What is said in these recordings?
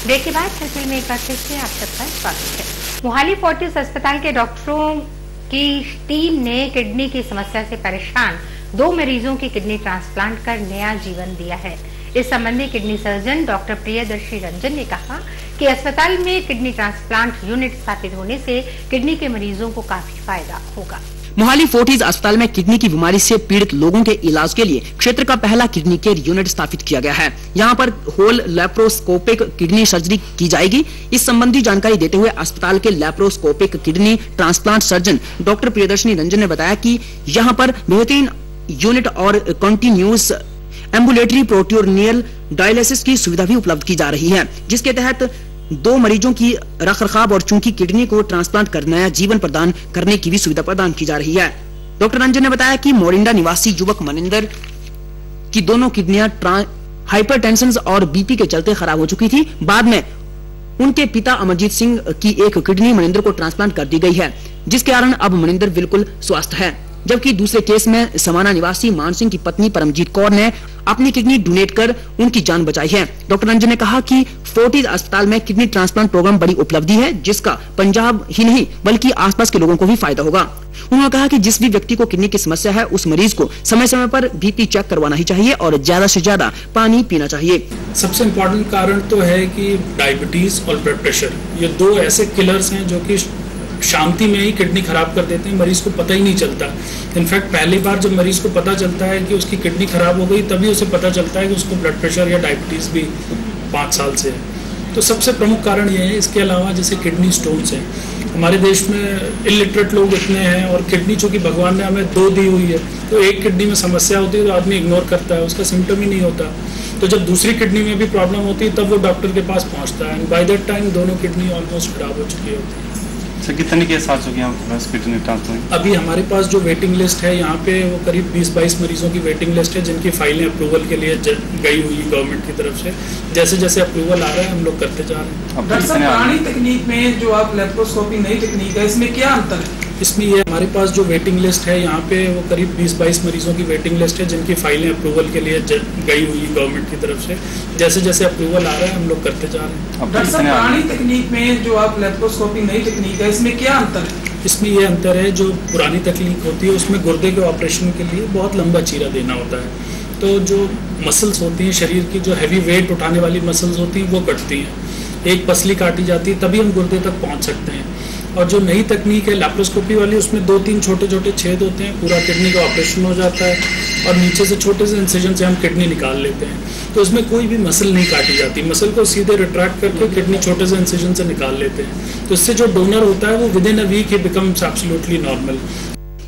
Break के बाद तहसील में एक बार फिर से आप सबका स्वागत है। मोहाली फोर्टिस अस्पताल के डॉक्टरों की टीम ने किडनी की समस्या से परेशान 2 मरीजों की किडनी ट्रांसप्लांट कर नया जीवन दिया है। इस संबंधी kidney surgeon doctor Priyadarshi Ranjan ने कहा कि अस्पताल में किडनी ट्रांसप्लांट यूनिट स्थापित होने से किडनी के मरीजों को काफी फायदा होगा। मोहाली फोर्टिस अस्पताल में किडनी की बीमारी से पीड़ित लोगों के इलाज के लिए क्षेत्र का पहला किडनी केयर यूनिट स्थापित किया गया है। यहां पर होल लैप्रोस्कोपिक किडनी सर्जरी की जाएगी। इस संबंधी जानकारी देते हुए अस्पताल के laparoscopic kidney transplant surgeon doctor Priyadarshini Ranjan ने बताया कि यहां पर बेहतरीन यूनिट और कंटिन्यूस एम्बुलेटरी प्रोट्यूरनियल डायलिसिस की सुविधा भी उपलब्ध की जा रही है, जिसके तहत 2 मरीजों की रखरखाव और चूंकि किडनी को ट्रांसप्लांट कर नया जीवन प्रदान करने की भी सुविधा प्रदान की जा रही है। डॉक्टर रंजन ने बताया कि मोरिंडा निवासी युवक मनिंदर की दोनों किडनियां हाइपरटेंशन और बीपी के चलते खराब हो चुकी थी। बाद में उनके पिता अमरजीत सिंह की एक किडनी मनिंदर को ट्रांसप्लांट कर दी गई है, जिसके कारण अब मनिंदर बिल्कुल स्वस्थ है। जबकि दूसरे केस में समाना निवासी मान सिंह की पत्नी परमजीत कौर ने अपनी किडनी डोनेट कर उनकी जान बचाई है। डॉक्टर रंजन ने कहा कि फोर्टिस अस्पताल में किडनी ट्रांसप्लांट प्रोग्राम बड़ी उपलब्धि है, जिसका पंजाब ही नहीं बल्कि आसपास के लोगों को भी फायदा होगा। उन्होंने कहा कि जिस भी व्यक्ति को किडनी की समस्या है उस मरीज को समय समय पर बीपी चेक करवाना ही चाहिए और ज्यादा से ज्यादा पानी पीना चाहिए। सबसे इम्पोर्टेंट कारण तो है कि डायबिटीज और ब्लड प्रेशर, ये 2 ऐसे किलर्स हैं जो कि शांति में ही किडनी खराब कर देते हैं, मरीज को पता ही नहीं चलता। इनफैक्ट पहली बार जब मरीज को पता चलता है कि उसकी किडनी खराब हो गई, तभी उसे पता चलता है कि उसको ब्लड प्रेशर या डायबिटीज़ भी 5 साल से है। तो सबसे प्रमुख कारण ये है। इसके अलावा जैसे किडनी स्टोन्स हैं, हमारे देश में इलिटरेट लोग इतने हैं और किडनी चूँकि भगवान ने हमें 2 दी हुई है, तो एक किडनी में समस्या होती है तो आदमी इग्नोर करता है, उसका सिम्टम ही नहीं होता। तो जब दूसरी किडनी में भी प्रॉब्लम होती है तब वो डॉक्टर के पास पहुँचता है। बाय दैट टाइम दोनों किडनी ऑलमोस्ट खराब हो चुकी होती है। कितने केस आ चुके हैं आपके पास किडनी ट्रांसप्लांट? अभी हमारे पास जो वेटिंग लिस्ट है यहाँ पे वो करीब 20-22 मरीजों की वेटिंग लिस्ट है, जिनकी फाइलें अप्रूवल के लिए गई हुई गवर्नमेंट की तरफ से। जैसे जैसे अप्रूवल आ रहा है हम लोग करते जा रहे हैं। डॉक्टर साहब, पुरानी तकनीक में जो आप लेप्रोस्कोपी नई तकनीक है, इसमें क्या अंतर है? इसमें ये हमारे पास जो वेटिंग लिस्ट है यहाँ पे वो करीब 20-22 मरीजों की वेटिंग लिस्ट है, जिनकी फाइलें अप्रूवल के लिए गई हुई गवर्नमेंट की तरफ से। जैसे जैसे अप्रूवल आ रहा है हम लोग करते जा रहे हैं। डॉक्टर साहब, पुरानी तकनीक में जो आप लेप्रोस्कोपी नई तकनीक है, इसमें क्या अंतर है? इसमें ये अंतर है, जो पुरानी तकनीक होती है उसमें गुर्दे के ऑपरेशन के लिए बहुत लंबा चीरा देना होता है, तो जो मसल्स होती हैं शरीर की, जो हैवी वेट उठाने वाली मसल्स होती हैं वो कटती हैं। एक पसली काटी जाती है तभी हम गुर्दे तक पहुँच सकते हैं। और जो नई तकनीक है लैप्रोस्कोपी वाली, उसमें 2-3 छोटे छोटे छेद होते हैं, पूरा किडनी का ऑपरेशन हो जाता है और नीचे से छोटे से इंसिजन से हम किडनी निकाल लेते हैं। तो इसमें कोई भी मसल नहीं काटी जाती, मसल को सीधे रिट्रैक्ट करके किडनी छोटे से इंसिजन से निकाल लेते हैं। तो इससे जो डोनर होता है वो विदिन अ वीक ही बिकम्स एब्सोल्युटली नॉर्मल।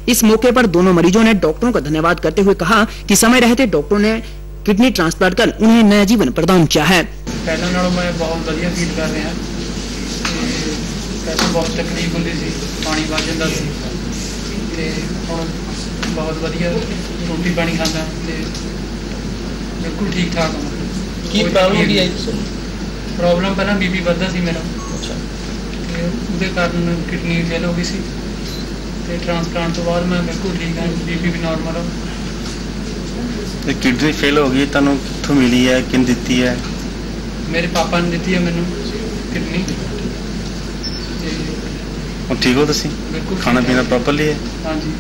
इस मौके पर दोनों मरीजों ने डॉक्टरों का धन्यवाद करते हुए कहा कि समय रहते डॉक्टरों ने किडनी ट्रांसप्लांट कर उन्हें नया जीवन प्रदान किया है। पहले नालों मैं बहुत वधिया फील कर रहा है। पहले बहुत तकलीफ होती सी, पानी वध जाता सी, ते हुण बहुत वधिया रोटी पानी खाता ते बिल्कुल ठीक ठाक हूँ। की प्रॉब्लम की आई? प्रॉब्लम पहला बीपी वधदा सी मेरा, ते उहदे कारण किडनी फेल हो गई सी, ते ट्रांसप्लांट तो बाद मैं बिल्कुल ठीक हाँ, बीपी भी नॉर्मल है। किडनी फेल हो गई, तैनूं कित्थों मिली है, किन दित्ती है? मेरे पापा ने दी है मैनू किडनी। ठीक हो तुसीं? बिल्कुल खाना पीना प्रॉपरली है? हाँ जी।